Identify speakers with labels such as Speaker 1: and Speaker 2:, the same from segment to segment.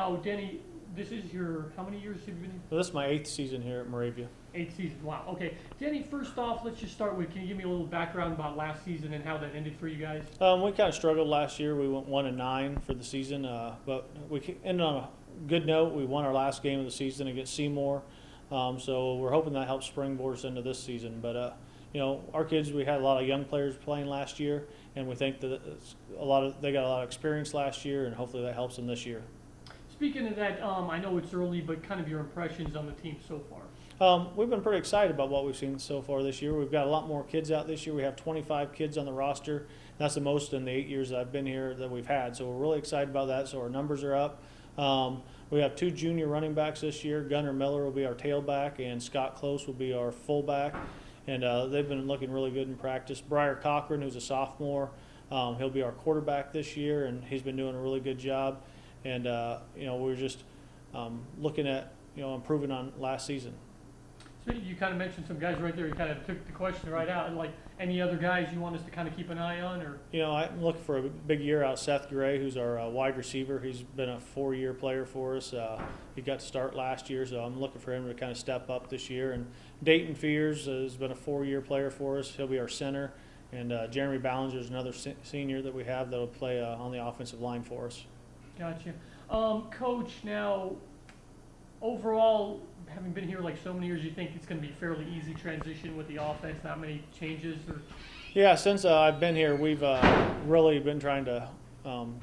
Speaker 1: Now, Danny, this is your, how many years have you been here?
Speaker 2: Well, this is my 8th season here at Moravia.
Speaker 1: 8th season, wow, okay. Danny, first off, let's just start with, can you give me a little background about last season and how that ended for you guys?
Speaker 2: We kind of struggled last year. We went 1-9 for the season, but we ended on a good note. We won our last game of the season against Seymour, so we're hoping that helps springboard us into this season. But you know, our kids, we had a lot of young players playing last year, and we think that they got a lot of experience last year, and hopefully that helps them this year.
Speaker 1: Speaking of that, I know it's early, but kind of your impressions on the team so far.
Speaker 2: We've been pretty excited about what we've seen so far this year. We've got a lot more kids out this year. We have 25 kids on the roster. That's the most in the 8 years that I've been here that we've had. So we're really excited about that. So our numbers are up. We have 2 junior running backs this year. Gunnar Miller will be our tailback, and Scott Close will be our fullback. And they've been looking really good in practice. Briar Cochran, who's a sophomore, he'll be our quarterback this year, and he's been doing a really good job. And you know, we're just looking at, you know, improving on last season.
Speaker 1: So you kind of mentioned some guys right there. You kind of took the question right out. And like any other guys you want us to kind of keep an eye on, or?
Speaker 2: You know, I'm looking for a big year out of Seth Gray, who's our wide receiver. He's been a 4-year player for us. He got to start last year, so I'm looking for him to kind of step up this year. And Dayton Fears has been a 4-year player for us. He'll be our center. And Jeremy Ballinger is another senior that we have that'll play on the offensive line for us.
Speaker 1: Gotcha. Coach, now, overall, having been here like so many years, you think it's going to be a fairly easy transition with the offense, not many changes? Or?
Speaker 2: Yeah, since I've been here, we've really been trying to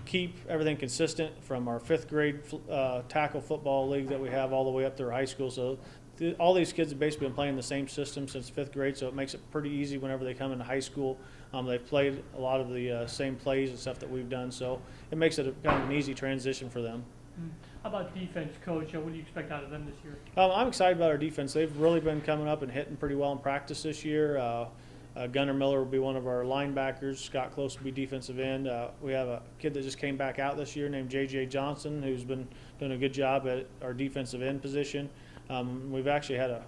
Speaker 2: keep everything consistent from our 5th grade tackle football league that we have all the way up through high school. So all these kids have basically been playing the same system since 5th grade, so it makes it pretty easy whenever they come into high school. They've played a lot of the same plays and stuff that we've done, so it makes it kind of an easy transition for them.
Speaker 1: How about defense, Coach? What do you expect out of them this year?
Speaker 2: I'm excited about our defense. They've really been coming up and hitting pretty well in practice this year. Gunnar Miller will be one of our linebackers. Scott Close will be defensive end. We have a kid that just came back out this year named J.J. Johnson, who's been doing a good job at our defensive end position. We've actually had a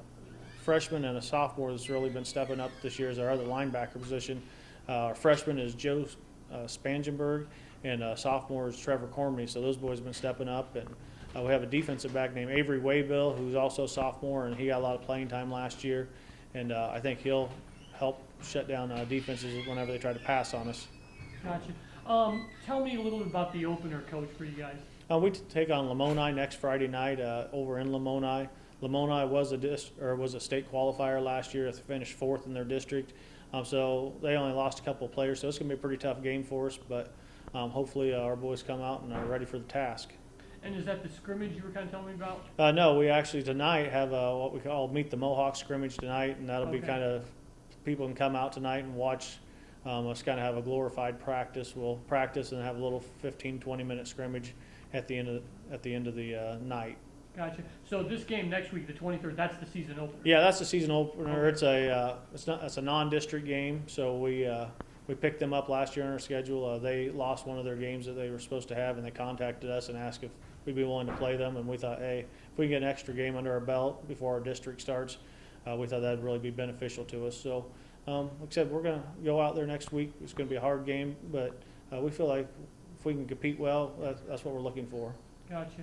Speaker 2: freshman and a sophomore that's really been stepping up this year as our other linebacker position. Our freshman is Joe Spangenberg, and sophomore is Trevor Cormany. So those boys have been stepping up. And we have a defensive back named Avery Waybill, who's also a sophomore, and he got a lot of playing time last year. And I think he'll help shut down defenses whenever they try to pass on us.
Speaker 1: Gotcha. Tell me a little bit about the opener, Coach, for you guys.
Speaker 2: We take on Lamoni next Friday night over in Lamoni. Lamoni was a state qualifier last year. They finished 4th in their district. So they only lost a couple of players, so it's going to be a pretty tough game for us, but hopefully our boys come out and are ready for the task.
Speaker 1: And is that the scrimmage you were kind of telling me about?
Speaker 2: No, we actually tonight have what we call Meet the Mohawk scrimmage tonight, and that'll be kind of, people can come out tonight and watch us kind of have a glorified practice. We'll practice and have a little 15-20 minute scrimmage at the end of the night.
Speaker 1: Gotcha. So this game next week, the 23rd, that's the season opener.
Speaker 2: Yeah, that's the season opener. Okay. It's a non-district game, so we picked them up last year on our schedule. They lost one of their games that they were supposed to have, and they contacted us and asked if we'd be willing to play them. And we thought, hey, if we can get an extra game under our belt before our district starts, we thought that'd really be beneficial to us. So, like I said, we're going to go out there next week. It's going to be a hard game, but we feel like if we can compete well, that's what we're looking for.
Speaker 1: Gotcha.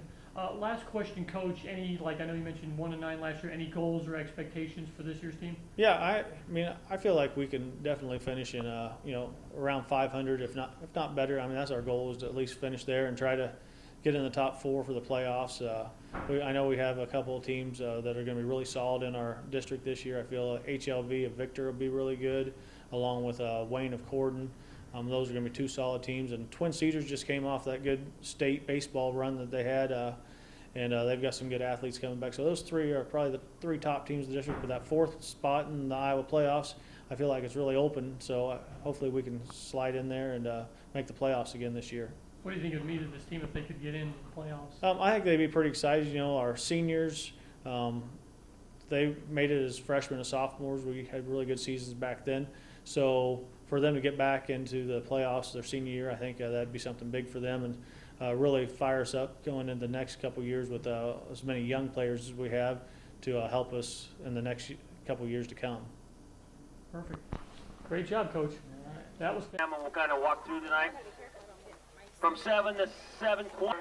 Speaker 1: Last question, Coach. I know you mentioned 1-9 last year. Any goals or expectations for this year's team?
Speaker 2: Yeah, I feel like we can definitely finish in around 500, if not better. I mean, that's our goal, is to at least finish there and try to get in the top 4 for the playoffs. I know we have a couple of teams that are going to be really solid in our district this year. I feel HLV of Victor will be really good, along with Wayne of Corden. Those are going to be 2 solid teams. And Twin Cedars just came off that good state baseball run that they had, and they've got some good athletes coming back. So those 3 are probably the 3 top teams in the district. But that 4th spot in the Iowa playoffs, I feel like it's really open. So hopefully we can slide in there and make the playoffs again this year.
Speaker 1: What do you think it would mean to this team if they could get into the playoffs?
Speaker 2: I think they'd be pretty excited. You know, our seniors, they made it as freshmen and sophomores. We had really good seasons back then. So for them to get back into the playoffs their senior year, I think that'd be something big for them, and really fire us up going into the next couple of years with as many young players as we have to help us in the next couple of years to come.
Speaker 1: Perfect. Great job, Coach.
Speaker 3: All right.
Speaker 1: That was.
Speaker 3: And we'll kind of walk through tonight from 7 to 7:15.